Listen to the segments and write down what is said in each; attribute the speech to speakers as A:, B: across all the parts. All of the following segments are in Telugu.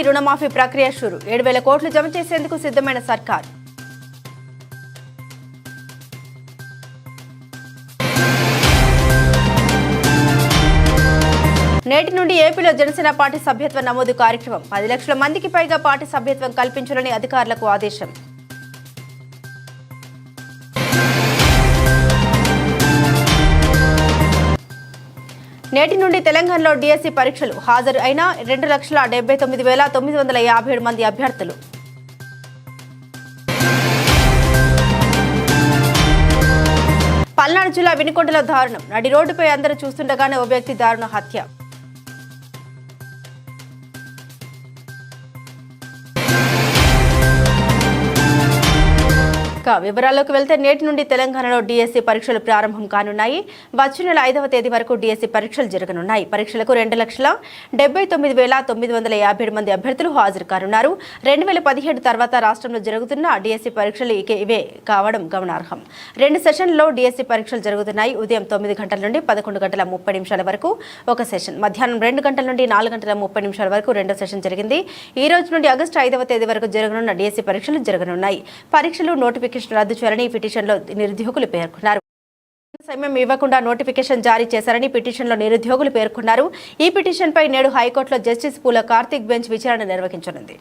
A: రుణమాఫీ ప్రక్రియ షురు 7,000 కోట్లు జమ చేసేందుకు సిద్ధమైన సర్కార్. నేటి నుండి ఏపీలో జనసేన పార్టీ సభ్యత్వ నమోదు కార్యక్రమం. 10 లక్షల మందికి పైగా పార్టీ సభ్యత్వం కల్పించాలని అధికారులకు ఆదేశం. నేటి నుండి తెలంగాణలో డిఎస్సి పరీక్షలు. హాజరు అయిన 2,79,957 మంది అభ్యర్థులు. పల్నాడు జిల్లా వినుకొండలో దారుణం. నడి రోడ్డుపై అందరూ చూస్తుండగానే ఓ వ్యక్తి దారుణ హత్య. వివరాల్లోకి వెళ్తే నేటి నుండి తెలంగాణలో డిఎస్సి పరీక్షలు ప్రారంభం కానున్నాయి. వచ్చే నెల 5వ తేదీ వరకు డిఎస్సి పరీక్షలు జరగనున్నాయి. పరీక్షలకు 2,79,957 మంది అభ్యర్థులు హాజరు కానున్నారు. 2017 తర్వాత రాష్ట్రంలో జరుగుతున్న డిఎస్సి పరీక్షలు ఇవే కావడం గమనార్హం. 2 సెషన్లలో డిఎస్సి పరీక్షలు జరుగుతున్నాయి. ఉదయం 9 గంటల నుండి 11:30 వరకు ఒక సెషన్, మధ్యాహ్నం 2 గంటల నుండి 4:30 వరకు రెండో సెషన్ జరిగింది. ఈ రోజు నుండి ఆగస్టు 5వ తేదీ వరకు జరగనున్న డిఎస్సి పరీక్షలు జరగనున్నాయి. పరీక్షలు నోటిఫికేషన్ రద్దు చేయాలని పిటిషన్లో నిరుద్యోగులు పేర్కొన్నారు. సమయం ఇవ్వకుండా నోటిఫికేషన్ జారీ చేశారని పిటిషన్లో నిరుద్యోగులు పేర్కొన్నారు. ఈ పిటిషన్పై నేడు హైకోర్టులో జస్టిస్ పూల కార్తిక్ బెంచ్ విచారణ నిర్వహించనుంది.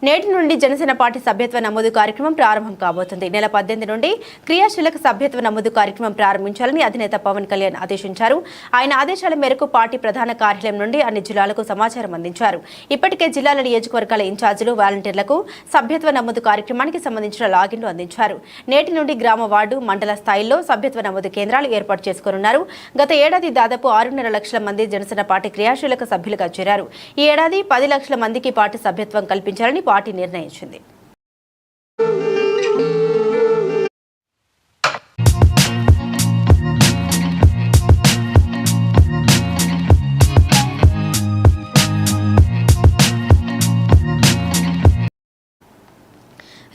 A: నేటి నుండి జనసేన పార్టీ సభ్యత్వ నమోదు కార్యక్రమం ప్రారంభం కాబోతుంది. నెల 18 నుండి క్రియాశీలక సభ్యత్వ నమోదు కార్యక్రమం ప్రారంభించాలని అధినేత పవన్ కళ్యాణ్ ఆదేశించారు. ఆయన ఆదేశాల మేరకు పార్టీ ప్రధాన కార్యాలయం నుండి అన్ని జిల్లాలకు సమాచారం అందించారు. ఇప్పటికే జిల్లాల నియోజకవర్గాల ఇన్ఛార్జీలు, వాలంటీర్లకు సభ్యత్వ నమోదు కార్యక్రమానికి సంబంధించిన లాగిన్లు అందించారు. నేటి నుండి గ్రామ, వార్డు, మండల స్థాయిల్లో సభ్యత్వ నమోదు కేంద్రాలు ఏర్పాటు చేసుకోనున్నారు. గత ఏడాది దాదాపు 6.5 లక్షల మంది జనసేన పార్టీ క్రియాశీలక సభ్యులుగా చేరారు. ఈ ఏడాది 10 లక్షల మందికి పార్టీ సభ్యత్వం కల్పించాలని పార్టీ నిర్ణయించింది.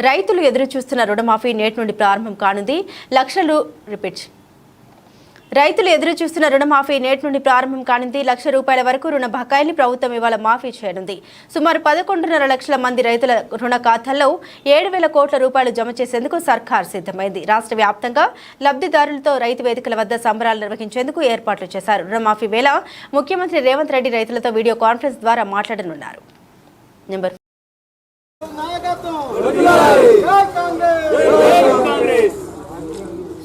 A: రైతులు ఎదురు చూస్తున్న రుణమాఫీ నేటి నుండి ప్రారంభం కానుంది. రైతులు ఎదురు చూస్తున్న రుణమాఫీ నేటి నుండి ప్రారంభం కానుంది. ₹1,00,000 వరకు రుణ బకాయిల్ని ప్రభుత్వం ఇవాళ మాఫీ చేయనుంది. సుమారు 11.5 లక్షల మంది రైతుల రుణ ఖాతాల్లో 7,000 కోట్ల రూపాయలు జమ చేసేందుకు సర్కార్ సిద్ధమైంది. రాష్ట్ర వ్యాప్తంగా లబ్ధిదారులతో రైతు వేదికల వద్ద సంబరాలు నిర్వహించేందుకు ఏర్పాట్లు చేశారు. రుణమాఫీ వేళ ముఖ్యమంత్రి రేవంత్ రెడ్డి రైతులతో వీడియో కాన్ఫరెన్స్ ద్వారా మాట్లాడనున్నారు.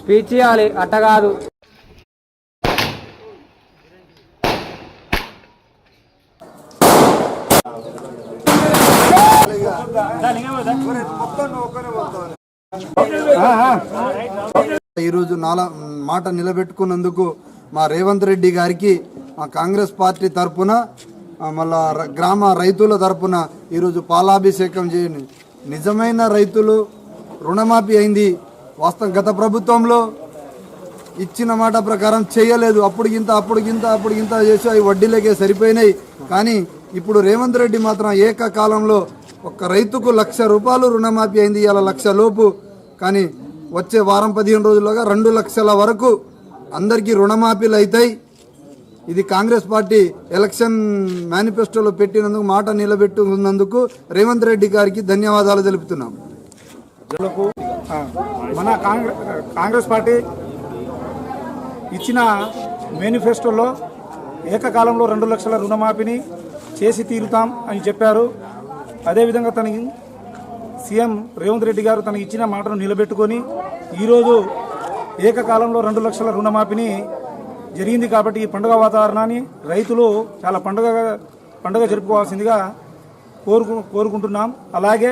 B: స్పీచ్ చేయాలి, అట్ట కాదు.
C: ఈరోజు మాట నిలబెట్టుకున్నందుకు మా రేవంత్ రెడ్డి గారికి మా కాంగ్రెస్ పార్టీ తరఫున, మళ్ళా గ్రామ రైతుల తరఫున ఈరోజు పాలాభిషేకం చేయని. నిజమైన రైతులు రుణమాఫీ అయింది. వాస్తవం గత ప్రభుత్వంలో ఇచ్చిన మాట ప్రకారం చేయలేదు. అప్పుడు గింత చేసి అవి వడ్డీలకే సరిపోయినాయి. కానీ ఇప్పుడు రేవంత్ రెడ్డి మాత్రం ఏకకాలంలో ఒక్క రైతుకు ₹1,00,000 రుణమాఫీ అయింది. ఇలా 1,00,000 లోపు, కానీ వచ్చే వారం 15 రోజుల్లోగా 2 లక్షల వరకు అందరికీ రుణమాఫీలు అవుతాయి. ఇది కాంగ్రెస్ పార్టీ ఎలక్షన్ మేనిఫెస్టోలో పెట్టినందుకు, మాట నిలబెట్టుకున్నందుకు రేవంత్ రెడ్డి గారికి ధన్యవాదాలు తెలుపుతున్నాం.
D: మన కాంగ్రెస్ పార్టీ ఇచ్చిన మేనిఫెస్టోలో ఏకకాలంలో 2 లక్షల రుణమాఫీని చేసి తీరుతాం అని చెప్పారు. అదేవిధంగా తనకి సీఎం రేవంత్ రెడ్డి గారు తనకి ఇచ్చిన మాటను నిలబెట్టుకొని ఈరోజు ఏకకాలంలో 2 లక్షల రుణమాఫీని జరిగింది. కాబట్టి ఈ పండుగ వాతావరణాన్ని రైతులు చాలా పండుగ జరుపుకోవాల్సిందిగా కోరుకుంటున్నాం. అలాగే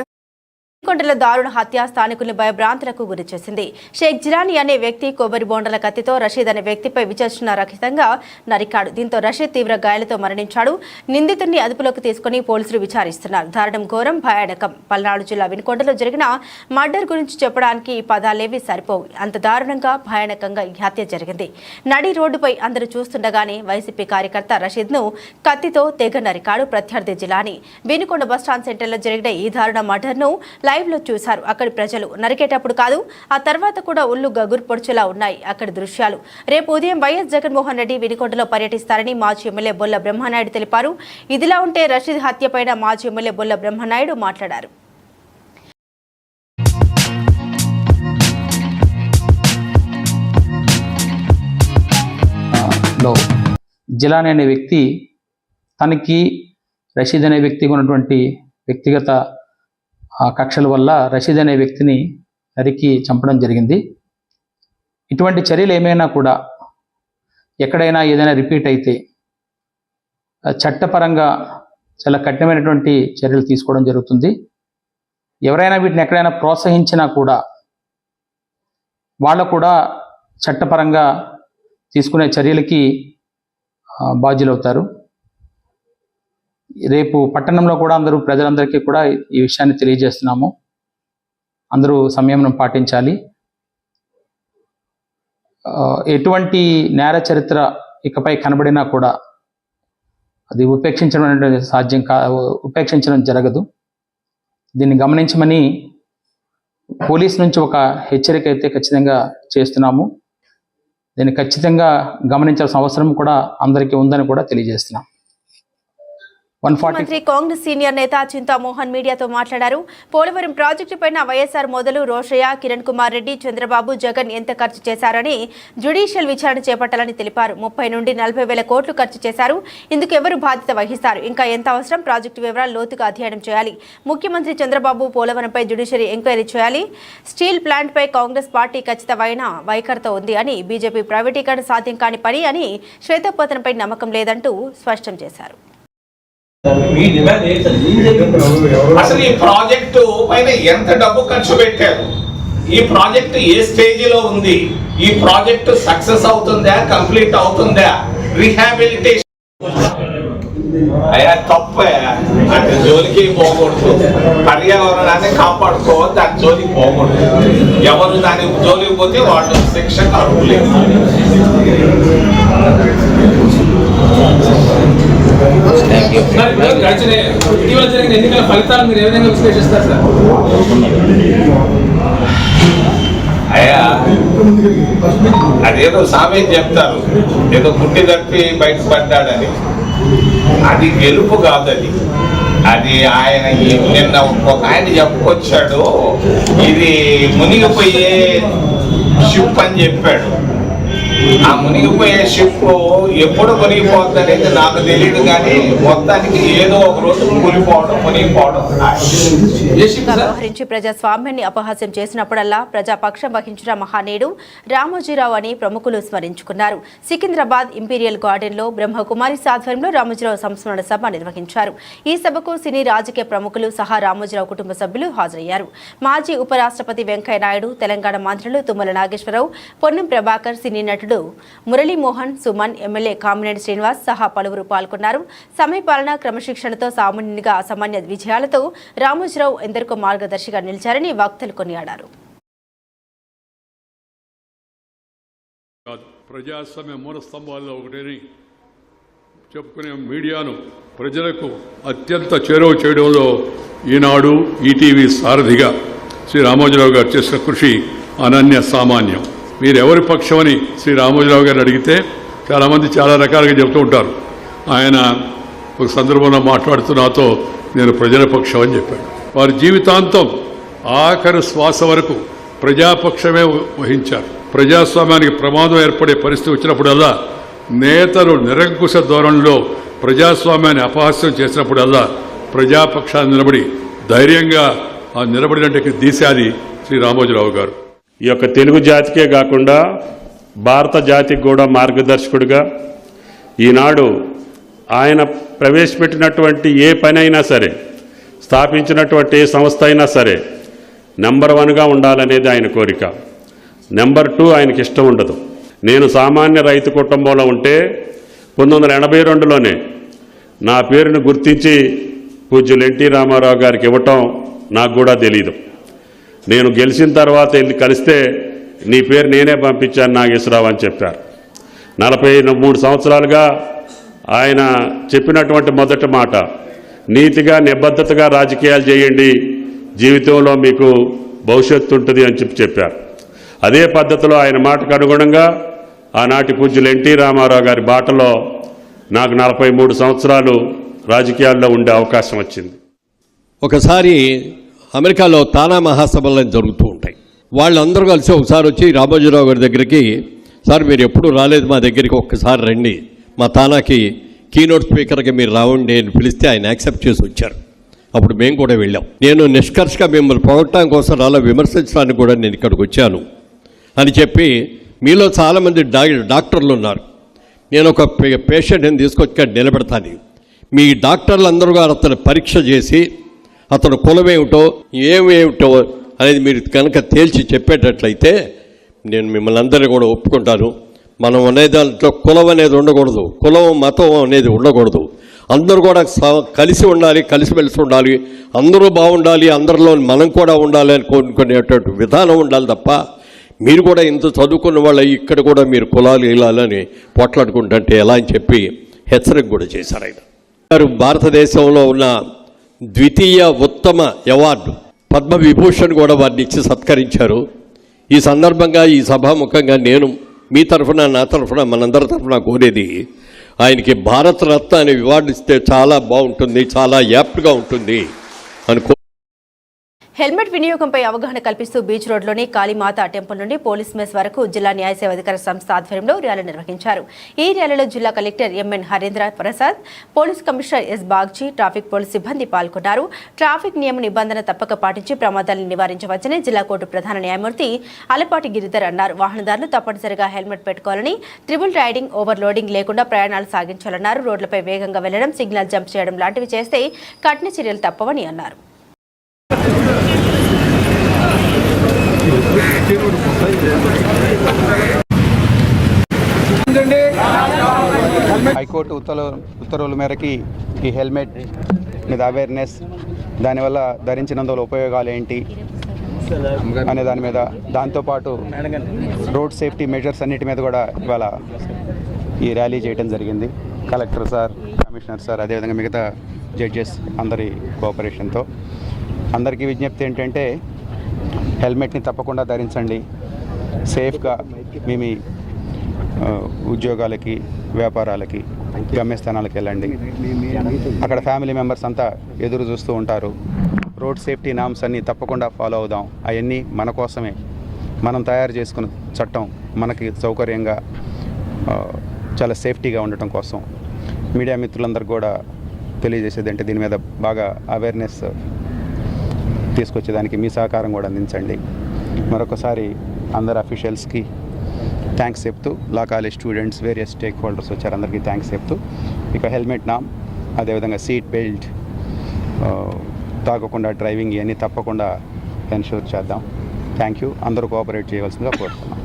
A: వినుకొండలో దారుణ హత్య స్థానికుల్ని భయభ్రాంతులకు గురి చేసింది. షేక్ జిలానీ అనే వ్యక్తి కొబ్బరి బోండల కత్తితో రషీద్ అనే వ్యక్తిపై విచక్షణ రహితంగా నరికాడు. దీంతో రషీద్ తీవ్ర గాయాలతో మరణించాడు. నిందితుడిని అదుపులోకి తీసుకుని పోలీసులు విచారిస్తున్నారు. దారుణం, ఘోరం, భయానకం. పల్నాడు జిల్లా వినుకొండలో జరిగిన మర్డర్ గురించి చెప్పడానికి ఈ పదాలేవి సరిపోవు. అంత దారుణంగా, భయానకంగా ఈ హత్య జరిగింది. నడి రోడ్డుపై అందరూ చూస్తుండగానే వైసీపీ కార్యకర్త రషీద్ ను కత్తితో తెగ నరికాడు ప్రత్యర్థి జిలానీ. వినుకొండ బస్టాండ్ సెంటర్లో జరిగిన ఈ దారుణ మర్డర్ ను లైవ్ లో చూశారు. అక్కడి ప్రజలు నరికేటప్పుడు కాదు, ఆ తర్వాత కూడా ఒళ్ళు గగురు పొడిచేలా ఉన్నాయి అక్కడి దృశ్యాలు. రేపు ఉదయం వైఎస్ జగన్మోహన్ రెడ్డి వినుకొండలో పర్యటిస్తారని మాజీ ఎమ్మెల్యే బొల్ల బ్రహ్మనాయుడు తెలిపారు. ఇదిలా ఉంటే రషీద్ హత్యపైన మాజీ ఎమ్మెల్యే బొల్ల బ్రహ్మనాయుడు మాట్లాడారు.
E: జిలానీ అనే వ్యక్తి తనకి రషీద్ అనే వ్యక్తికి ఉన్నటువంటి వ్యక్తిగత కక్షల వల్ల రషీద్ అనే వ్యక్తిని నరికి చంపడం జరిగింది. ఇటువంటి చర్యలు ఏమైనా కూడా ఎక్కడైనా ఏదైనా రిపీట్ అయితే చట్టపరంగా చాలా కఠినమైనటువంటి చర్యలు తీసుకోవడం జరుగుతుంది. ఎవరైనా వీటిని ఎక్కడైనా ప్రోత్సహించినా కూడా వాళ్ళు కూడా చట్టపరంగా తీసుకునే చర్యలకి బాధ్యులవుతారు. రేపు పట్టణంలో కూడా ప్రజలందరికీ కూడా ఈ విషయాన్ని తెలియజేస్తున్నాము. అందరూ సంయమనం పాటించాలి. ఎటువంటి నేర చరిత్ర ఇకపై కనబడినా కూడా అది ఉపేక్షించడం జరగదు. దీన్ని గమనించమని పోలీస్ నుంచి ఒక హెచ్చరిక అయితే ఖచ్చితంగా చేస్తున్నాము. దీన్ని ఖచ్చితంగా గమనించాల్సిన అవసరం కూడా అందరికీ ఉందని కూడా తెలియజేస్తున్నాం.
A: మంత్రి కాంగ్రెస్ సీనియర్ నేత చింతామోహన్ మీడియాతో మాట్లాడారు. పోలవరం ప్రాజెక్టు పైన వైఎస్ఆర్ మొదలు రోషయ్య, కిరణ్ కుమార్ రెడ్డి, చంద్రబాబు, జగన్ ఎంత ఖర్చు చేశారని జ్యుడిషియల్ విచారణ చేపట్టాలని తెలిపారు. 30 నుండి 40 వేల కోట్లు ఖర్చు చేశారు. ఇందుకు ఎవరు బాధ్యత వహిస్తారు? ఇంకా ఎంత అవసరం? ప్రాజెక్టు వివరాలు లోతుగా అధ్యయనం చేయాలి. ముఖ్యమంత్రి చంద్రబాబు పోలవరంపై జ్యుడిషియరీ ఎంక్వైరీ చేయాలి. స్టీల్ ప్లాంట్ పై కాంగ్రెస్ పార్టీ ఖచ్చితమైన వైఖరితో ఉంది అని, బీజేపీ ప్రైవేటీకరణ సాధ్యం కాని పని అని, శ్వేతపత్రంపై నమ్మకం లేదంటూ స్పష్టం చేశారు.
F: అసలు ఈ ప్రాజెక్టు పైన ఎంత డబ్బు ఖర్చు పెట్టారు? ఈ ప్రాజెక్టు ఏ స్టేజిలో ఉంది? ఈ ప్రాజెక్టు సక్సెస్ అవుతుందా, కంప్లీట్ అవుతుందా? రీహాబిలిటేషన్ అయ్యా తప్ప అంటే జోలికి పోకూడదు. పర్యావరణాన్ని కాపాడుకోవాలి, దాని జోలికి పోకూడదు. ఎవరు దాని జోలికి పోతే వాళ్ళు శిక్షకు అర్హులేదు.
G: ఇటీవల జరిగిన ఎన్నికల ఫలితాలు మీరు ఏ విధంగా విశ్లేషిస్తారు సార్?
F: అయ్యా అదేదో సామెత చెప్తారు, ఏదో పుట్టి తప్పి బయటపడ్డాడని. అది గెలుపు కాదది. అది ఆయన నిన్న ఒక ఆయన చెప్పుకొచ్చాడు, ఇది మునిగిపోయే షిప్ అని చెప్పాడు. ఆ మునిగిపోయే షిప్ ఎప్పుడు మునిగిపోతుంది అనేది నాకు తెలియదు, కానీ మొత్తానికి ఏదో ఒక రోజు మునిగిపోవడం.
A: వ్యవహరించి ప్రజాస్వామ్యాన్ని అపహాస్యం చేసినప్పుడల్లా ప్రజాపక్షం వహించిన మహానీయుడు రామోజీరావు అని ప్రముఖులు స్మరించుకున్నారు. సికింద్రాబాద్ ఇంపీరియల్ గార్డెన్ లో బ్రహ్మకుమారి ఆధ్వర్యంలో రామోజీరావు సంస్మరణ సభ నిర్వహించారు. ఈ సభకు సినీ రాజకీయ ప్రముఖులు సహా రామోజీరావు కుటుంబ సభ్యులు హాజరయ్యారు. మాజీ ఉపరాష్ట్రపతి వెంకయ్య నాయుడు, తెలంగాణ మంత్రులు తుమ్మల నాగేశ్వరరావు, పొన్నం ప్రభాకర్, సినీ నటుడు మురళీమోహన్, సుమన్, ఎమ్మెల్యే కామినేని శ్రీనివాస్ సహా పలువురు పాల్గొన్నారు. సమయపాలన, క్రమశిక్షణతో సామాన్యునిగా అసామాన్య విజయాలతో రామోజీరావు ఎందరికో మార్గదర్శిగా నిలిచారని వక్తలు కొనియాడారు.
H: ప్రజాస్వామ్య మూల స్తంభాల్లో ఒకటని చెప్పుకునే మీడియాను ప్రజలకు అత్యంత చేరువ చేయడంలో ఈనాడు, ఈటీవీ సారథిగా శ్రీ రామోజీరావు గారు చేసిన కృషి అనన్య సామాన్యం. మీరు ఎవరి పక్షమని శ్రీ రామోజీరావు గారిని అడిగితే చాలామంది చాలా రకాలుగా చెబుతూ ఉంటారు. ఆయన ఒక సందర్భంలో మాట్లాడుతూ నాతో నేను ప్రజల పక్షం అని చెప్పాడు. వారి జీవితాంతం ఆఖరి శ్వాస వరకు ప్రజాపక్షమే వహించారు. ప్రజాస్వామ్యానికి ప్రమాదం ఏర్పడే పరిస్థితి వచ్చినప్పుడల్లా, నేతలు నిరంకుశ ధోరణిలో ప్రజాస్వామ్యాన్ని అపహాస్యం చేసినప్పుడల్లా ప్రజాపక్షాన్ని నిలబడి ధైర్యంగా ఆ నిలబడినట్టు దీశాలి శ్రీ రామోజీరావు గారు.
I: ఈ యొక్క తెలుగు జాతికే కాకుండా భారత జాతికి కూడా మార్గదర్శకుడిగా ఈనాడు ఆయన ప్రవేశపెట్టినటువంటి ఏ పని అయినా సరే, స్థాపించినటువంటి ఏ సంస్థ అయినా సరే నెంబర్ 1గా ఉండాలనేది ఆయన కోరిక. నెంబర్ 2 ఆయనకి ఇష్టం ఉండదు. నేను సామాన్య రైతు కుటుంబంలో ఉంటే 1982లోనే నా పేరును గుర్తించి పూజ్యులు ఎన్టీ రామారావు గారికి ఇవ్వటం నాకు కూడా తెలీదు. నేను గెలిచిన తర్వాత వెళ్ళి కలిస్తే నీ పేరు నేనే పంపించాను నాగేశ్వరరావు అని చెప్పారు. 43 సంవత్సరాలుగా ఆయన చెప్పినటువంటి మొదటి మాట, నీతిగా నిబద్ధతగా రాజకీయాలు చేయండి, జీవితంలో మీకు భవిష్యత్తు ఉంటుంది అని చెప్పారు. అదే పద్ధతిలో ఆయన మాటకు అనుగుణంగా ఆనాటి పూజ్యులు ఎన్టీ రామారావు గారి బాటలో నాకు 43 సంవత్సరాలు రాజకీయాల్లో ఉండే అవకాశం వచ్చింది.
J: ఒకసారి అమెరికాలో తానా మహాసభలు జరుగుతూ ఉంటాయి. వాళ్ళందరూ కలిసి ఒకసారి వచ్చి రామోజీరావు గారి దగ్గరికి, సార్ మీరు ఎప్పుడు రాలేదు మా దగ్గరికి, ఒక్కసారి రండి మా తానాకి కీనోట్ స్పీకర్కి మీరు రావండి అని పిలిస్తే ఆయన యాక్సెప్ట్ చేసి వచ్చారు. అప్పుడు మేము కూడా వెళ్ళాం. నేను నిష్కర్షగా మిమ్మల్ని పొగట్టడం కోసం రాలా, విమర్శించడానికి కూడా నేను ఇక్కడికి వచ్చాను అని చెప్పి, మీలో చాలామంది డాక్టర్లు ఉన్నారు, నేను ఒక పేషెంట్ని తీసుకొచ్చి నిలబెడతాను, మీ డాక్టర్లు అందరూ గారు అతను పరీక్ష చేసి అతను కులమేమిటో ఏమేమిటో అనేది మీరు కనుక తేల్చి చెప్పేటట్లయితే నేను మిమ్మల్ని అందరినీ కూడా ఒప్పుకుంటాను. మనం అనే దాంట్లో కులం అనేది ఉండకూడదు, కులం మతం అనేది ఉండకూడదు, అందరూ కూడా కలిసి ఉండాలి, కలిసిమెలిసి ఉండాలి, అందరూ బాగుండాలి, అందరిలో మనం కూడా ఉండాలి అని కోరుకునేటువంటి విధానం ఉండాలి తప్ప మీరు కూడా ఇంత చదువుకున్న వాళ్ళు ఇక్కడ కూడా మీరు కులాలు ఇలాలని పోట్లాడుకుంటుంటే ఎలా అని చెప్పి హెచ్చరిక కూడా చేశారు ఆయన. భారతదేశంలో ఉన్న ద్వితీయ ఉత్తమ అవార్డు పద్మవిభూషణ్ కూడా వారిని ఇచ్చి సత్కరించారు. ఈ సందర్భంగా ఈ సభాముఖంగా నేను మీ తరఫున నా తరఫున మనందరి తరఫున కోరేది, ఆయనకి భారతరత్న అనే అవార్డు ఇస్తే చాలా బాగుంటుంది, చాలా యాప్ట్గా ఉంటుంది అని.
A: హెల్మెట్ వినియోగంపై అవగాహన కల్పిస్తూ బీచ్ రోడ్లోని కాళీమాత టెంపుల్ నుండి పోలీస్ మెస్ వరకు జిల్లా న్యాయ సేవాధికార సంస్థ ఆధ్వర్యంలో ర్యాలీ నిర్వహించారు. ఈ ర్యాలీలో జిల్లా collector MN Harendra Prasad, police commissioner S Bagchi, traffic police సిబ్బంది పాల్గొన్నారు. ట్రాఫిక్ నియమ నిబంధన తప్పక పాటించి ప్రమాదాలను నివారించవచ్చని జిల్లా కోర్టు ప్రధాన న్యాయమూర్తి అలపాటి గిరిధర్ అన్నారు. వాహనదారులు తప్పనిసరిగా హెల్మెట్ పెట్టుకోవాలని, ట్రిపుల్ రైడింగ్, ఓవర్లోడింగ్ లేకుండా ప్రయాణాలు సాగించాలన్నారు. రోడ్లపై వేగంగా వెళ్లడం, సిగ్నల్ జంప్ చేయడం లాంటివి చేస్తే కఠిన చర్యలు తప్పవని అన్నారు.
K: హైకోర్టు ఉత్తర్వుల మేరకి ఈ హెల్మెట్ మీద అవేర్నెస్, దానివల్ల ధరించినందువల్ల ఉపయోగాలు ఏంటి అనే దాని మీద, దాంతోపాటు రోడ్ సేఫ్టీ మెజర్స్ అన్నిటి మీద కూడా ఇవాళ ఈ ర్యాలీ చేయడం జరిగింది. కలెక్టర్ సార్, కమిషనర్ సార్, అదేవిధంగా మిగతా జడ్జెస్ అందరి కోఆపరేషన్తో. అందరికీ విజ్ఞప్తి ఏంటంటే హెల్మెట్ని తప్పకుండా ధరించండి, సేఫ్గా మీ ఉద్యోగాలకి, వ్యాపారాలకి, గమ్యస్థానాలకు వెళ్ళండి. అక్కడ ఫ్యామిలీ మెంబర్స్ అంతా ఎదురు చూస్తూ ఉంటారు. రోడ్ సేఫ్టీ నామ్స్ అన్నీ తప్పకుండా ఫాలో అవుదాం. అవన్నీ మన కోసమే, మనం తయారు చేసుకున్న చట్టం మనకి సౌకర్యంగా చాలా సేఫ్టీగా ఉండటం కోసం. మీడియా మిత్రులందరూ కూడా తెలియజేసేది అంటే దీని మీద బాగా అవేర్నెస్ తీసుకొచ్చేదానికి మీ సహకారం కూడా అందించండి. మరొకసారి అందరు అఫీషియల్స్కి థ్యాంక్స్ చెప్తూ, law college students, various stake holders వచ్చారు, అందరికీ థ్యాంక్స్ చెప్తూ, ఇక హెల్మెట్ నామ్, అదేవిధంగా సీట్ బెల్ట్, తాగకుండా డ్రైవింగ్, ఇవన్నీ తప్పకుండా ఎన్షూర్ చేద్దాం. Thank you. అందరూ కోఆపరేట్ చేయవలసిందిగా కోరుతున్నాం.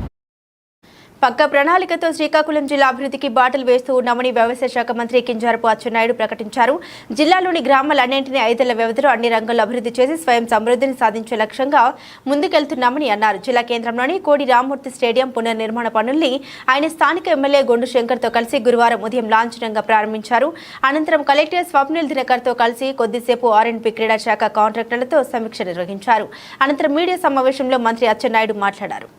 A: పక్క ప్రణాళికతో శ్రీకాకుళం జిల్లా అభివృద్ధికి బాటలు వేస్తూ ఉన్నామని వ్యవసాయ శాఖ మంత్రి కింజరాపు అచ్చెన్నాయుడు ప్రకటించారు. జిల్లాలోని గ్రామాలన్నింటినీ 5 ఏళ్ల వ్యవధిలో అన్ని రంగాల్లో అభివృద్ధి చేసి స్వయం సమృద్ధిని సాధించే లక్ష్యంగా ముందుకెళ్తున్నామని అన్నారు. జిల్లా కేంద్రంలోని కోడి రామ్మూర్తి స్టేడియం పునర్నిర్మాణ పనుల్ని ఆయన స్థానిక ఎమ్మెల్యే గొండు శంకర్తో కలిసి గురువారం ఉదయం లాంఛనంగా ప్రారంభించారు. అనంతరం కలెక్టర్ స్వప్నిల్ దినకర్తో కలిసి కొద్దిసేపు ఆర్ఎండ్బి క్రీడా శాఖ కాంట్రాక్టర్లతో సమీక్ష నిర్వహించారు. అనంతరం మీడియా సమావేశంలో మంత్రి అచ్చెన్నాయుడు మాట్లాడారు.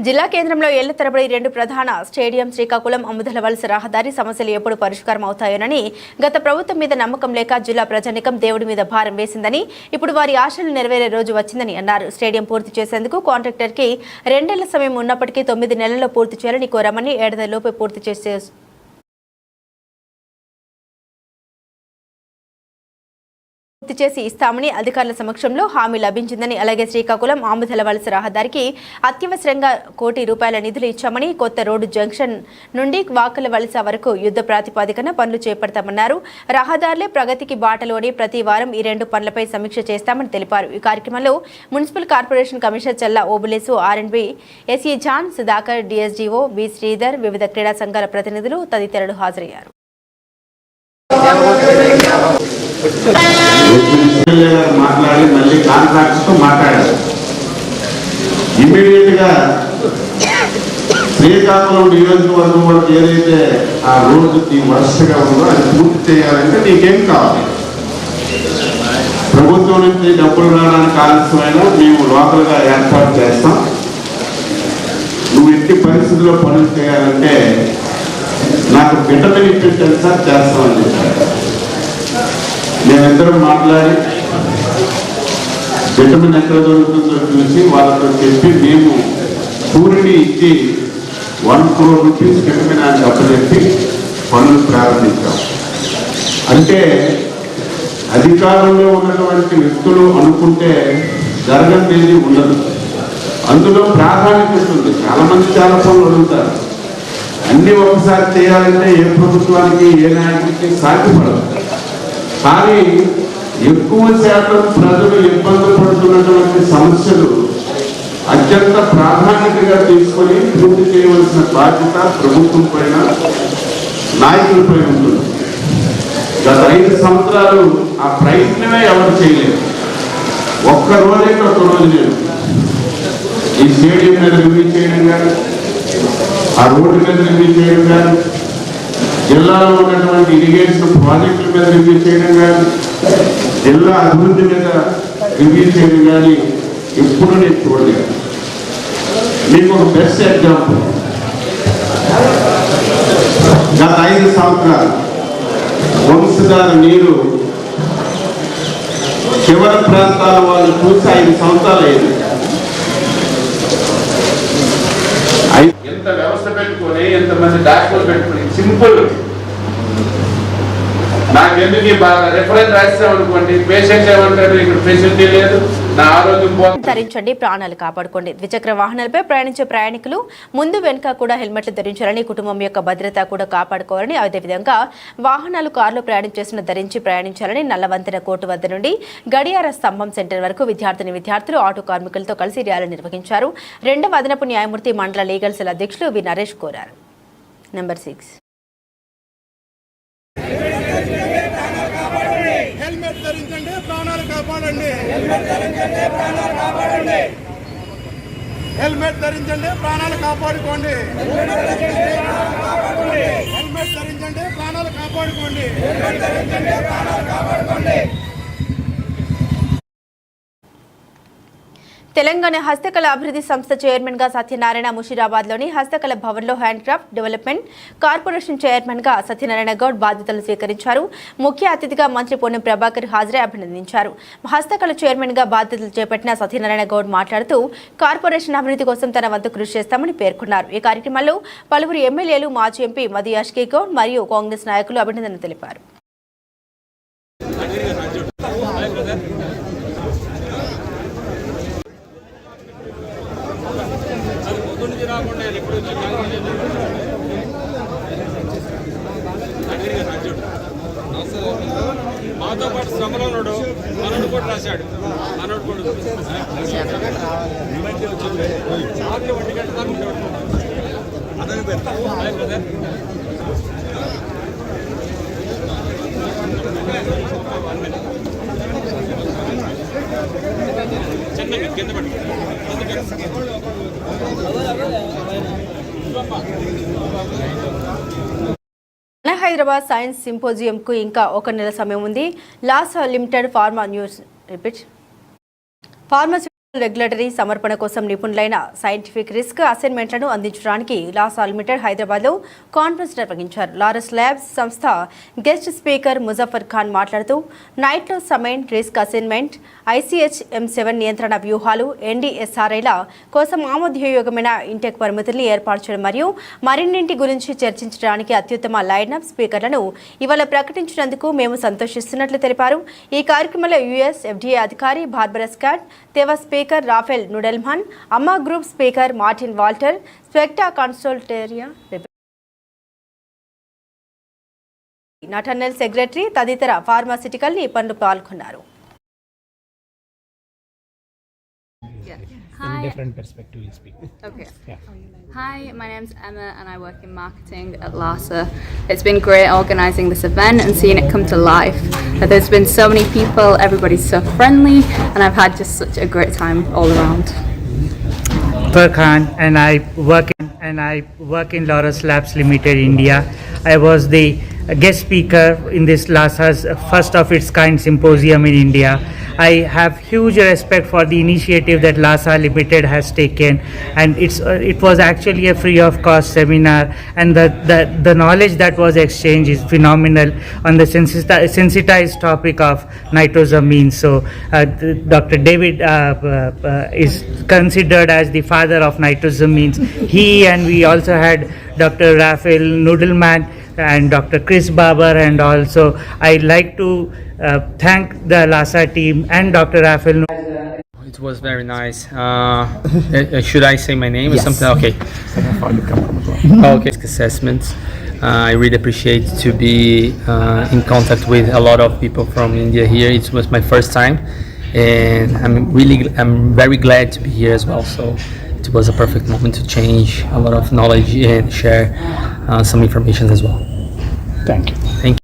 A: జిల్లా కేంద్రంలో ఏళ్ల తరబడి 2 ప్రధాన స్టేడియం, శ్రీకాకుళం అముదల వలస రహదారి సమస్యలు ఎప్పుడు పరిష్కారం అవుతాయోనని గత ప్రభుత్వం మీద నమ్మకం లేక జిల్లా ప్రజానికం దేవుడి మీద భారం వేసిందని, ఇప్పుడు వారి ఆశలు నెరవేరే రోజు వచ్చిందని అన్నారు. స్టేడియం పూర్తి చేసేందుకు కాంట్రాక్టర్కి 2 ఏళ్ల సమయం ఉన్నప్పటికీ 9 నెలల్లో పూర్తి చేయాలని కోరామని, ఏడాదిలోపే పూర్తి చేసే పూర్తి చేసి ఇస్తామని అధికారుల సమక్షంలో హామీ లభించిందని, అలాగే శ్రీకాకుళం ఆముదల వలస రహదారికి అత్యవసరంగా ₹1 కోటి నిధులు ఇచ్చామని, కొత్త రోడ్డు జంక్షన్ నుండి వాకల వలస వరకు యుద్ధ ప్రాతిపదికన పనులు చేపడతామన్నారు. రహదారులే ప్రగతికి బాటలోని ప్రతి వారం ఈ 2 పనులపై సమీక్ష చేస్తామని తెలిపారు. ఈ కార్యక్రమంలో municipal corporation commissioner Challa Obulesu, R and B SE John, Sudhakar, DSDO B Sridhar, వివిధ క్రీడా సంఘాల ప్రతినిధులు తదితరులు హాజరయ్యారు.
L: మాట్లాడి మళ్ళీ కాంట్రాక్ట్స్ తో మాట్లాడారు. ఇమీడియట్ గా శ్రీకాకుళం నియోజకవర్గం వరకు ఏదైతే ఆ రోడ్డుకి వరుసగా ఉందో అది పూర్తి చేయాలంటే నీకేం కావాలి? ప్రభుత్వం నుంచి డబ్బులు రావడానికి ఆలస్యమైన మేము లోకల్గా ఏర్పాటు చేస్తాం. నువ్వు ఎట్టి పరిస్థితుల్లో పనులు చేయాలంటే నాకు విటమిన్ ఇప్పించండి సార్, చేస్తామని చెప్పారు. మేమిద్దరం మాట్లాడి విటమిన్ ఎక్కడ దొరుకుతుందో చూసి వాళ్ళతో చెప్పి మేము సూర్యుని ఇచ్చి ₹1 కోటి విటమిన్ అని అప్పచెప్పి పనులు ప్రారంభించాం. అంటే అధికారంలో ఉన్నటువంటి వ్యక్తులు అనుకుంటే జరగనేది ఉండదు. అందులో ప్రాధాన్యత ఉంటుంది. చాలా మంది చాలా పనులు అడుగుతారు. అన్ని ఒకసారి చేయాలంటే ఏ ప్రభుత్వానికి ఏ నాయకుడికి సాధ్యపడదు. కానీ ఎక్కువ శాతం ప్రజలు ఇబ్బంది పడుతున్నటువంటి సమస్యలు అత్యంత ప్రాధాన్యతగా తీసుకొని పూర్తి చేయవలసిన బాధ్యత ప్రభుత్వం పైన, నాయకులపై ఉంటుంది. గత 5 సంవత్సరాలు ఆ ప్రయత్నమే ఎవరు చేయలేదు. ఒక్క రోజు లేదు. ఈ స్టేడియం మీద రివ్యూ చేయడం కానీ, ఆ రోడ్డు మీద రివ్యూ చేయడం కానీ, జిల్లాలో ఉన్నటువంటి ఇరిగేషన్ ప్రాజెక్టుల మీద రివ్యూ చేయడం కానీ, జిల్లా అభివృద్ధి మీద రివ్యూ చేయడం కానీ ఎప్పుడు నేను చూడలేదు. మీకు ఒక బెస్ట్ ఎగ్జాంపుల్, గత 5 సంవత్సరాలు వంశధార నీరు చివరి ప్రాంతాల వాళ్ళు చూసి 5 సంవత్సరాలు అయింది.
F: ఎంత వ్యవస్థ పెట్టుకొని, ఎంతమంది డాక్టర్లు పెట్టుకుని సింపుల్ నాకెందుకు బాగా రెఫరెన్స్ రాస్తామనుకోండి, పేషెంట్ ఏమంటారు ఇక్కడ ఫెసిలిటీ లేదు, నా ఆరోగ్యం
A: ధరించండి, ప్రాణాలు కాపాడుకోండి. ద్విచక్ర వాహనాలపై ప్రయాణించే ప్రయాణికులు ముందు వెనుక కూడా హెల్మెట్లు ధరించాలని, కుటుంబం యొక్క భద్రత కూడా కాపాడుకోవాలని, అదేవిధంగా వాహనాలు కార్లు ప్రయాణించేసిన ధరించి ప్రయాణించాలని నల్లవంతెన కోర్టు వద్ద నుండి గడియార స్తంభం సెంటర్ వరకు విద్యార్థులు ఆటో కార్మికులతో కలిసి ర్యాలీ నిర్వహించారు. 2వ అదనపు న్యాయమూర్తి మండల లీగల్ సెల్ అధ్యక్షులు వి నరేష్ కోరారు. నెంబర్ 6
D: హెల్మెట్ ధరించండి, ప్రాణాలు కాపాడండి. హెల్మెట్ ధరించండి, ప్రాణాలు కాపాడుకోండి. హెల్మెట్ ధరించండి, ప్రాణాలు కాపాడుకోండి.
A: తెలంగాణ హస్తకళ అభివృద్ధి సంస్థ చైర్మన్ గా సత్యనారాయణ, ముషీరాబాద్లోని హస్తకళ భవన్లో హ్యాండ్క్రాఫ్ట్ డెవలప్మెంట్ కార్పొరేషన్ చైర్మన్ గా సత్యనారాయణ గౌడ్ బాధ్యతలు స్వీకరించారు. ముఖ్య అతిథిగా మంత్రి పొన్నం ప్రభాకర్ హాజరై అభినందించారు. హస్తకళ చైర్మన్ గా బాధ్యతలు చేపట్టిన సత్యనారాయణ గౌడ్ మాట్లాడుతూ కార్పొరేషన్ అభివృద్ధి కోసం తన వంతు కృషి చేస్తామని పేర్కొన్నారు. ఈ కార్యక్రమంలో పలువురు ఎమ్మెల్యేలు, మాజీ ఎంపీ మది అష్కీ గౌడ్ మరియు కాంగ్రెస్ నాయకులు అభినందనలు తెలిపారు.
G: మాతో పాటు శ్రమలో ఉన్నాడు, మనోడు కూడా రాశాడు. మనోడు కూడా చిన్నగా కింద పడి
A: హైదరాబాద్ సైన్స్ సింపోజియం కు ఇంకా 1 నెల సమయం ఉంది. లాస్ limited pharma news repeat pharmacy regulatory సమర్పణ కోసం నిపుణులైన సైంటిఫిక్ రిస్క్ అసైన్మెంట్లను అందించడానికి లాసా లిమిటెడ్ హైదరాబాద్లో కాన్ఫరెన్స్ నిర్వహించారు. లారస్ ల్యాబ్స్ సంస్థ గెస్ట్ స్పీకర్ ముజఫర్ ఖాన్ మాట్లాడుతూ నైట్లో సమైన్ రిస్క్ అసైన్మెంట్, ICH-M7 నియంత్రణ వ్యూహాలు, NDSRIల కోసం ఆమోదయోగ్యమైన ఇంటెక్ పరిమితుల్ని ఏర్పాటు చేయడం మరియు మరిన్నింటి గురించి చర్చించడానికి అత్యుత్తమ లైనప్ స్పీకర్లను ఇవాళ ప్రకటించినందుకు మేము సంతోషిస్తున్నట్లు తెలిపారు. ఈ కార్యక్రమంలో US FDA అధికారి Barbara Scott, Teva speaker Rafael Nudelman, అమ్మా గ్రూప్ స్పీకర్ మార్టిన్ వాల్టర్, స్పెక్టా కన్సల్టేరియా నటర్నల్ సెక్రటరీ తదితర ఫార్మాసిటికల్ నిపుణులు పాల్గొన్నారు.
M: In different perspective you speak. Okay. Yeah. Hi, my name's Emma and I work in marketing at LASA. It's been great organising this event and seeing it come to life. There's been so many people, everybody's so friendly, and I've had just such a great time all around.
N: Farhan and I work in Laurus Labs Limited, India. I was the guest speaker in this LASA's first of its kind symposium in India. I have huge respect for the initiative that LASA Limited has taken, and it was actually a free of cost seminar, and the knowledge that was exchanged is phenomenal on the sensitized topic of nitrosamine. So Dr. David is considered as the father of nitrosamines. He and we also had Dr. Rafael Nudelman and Dr. Chris Babar, and also I'd like to thank the LASA team and Dr. Rafael.
O: It was very nice. Should I say my name or something? Okay. Okay. Assessments. I really appreciate to be in contact with a lot of people from India here. It was my first time, and I'm very glad to be here as well. So it was a perfect moment to change a lot of knowledge and share some information as well.
M: Thank you.
O: Thank you.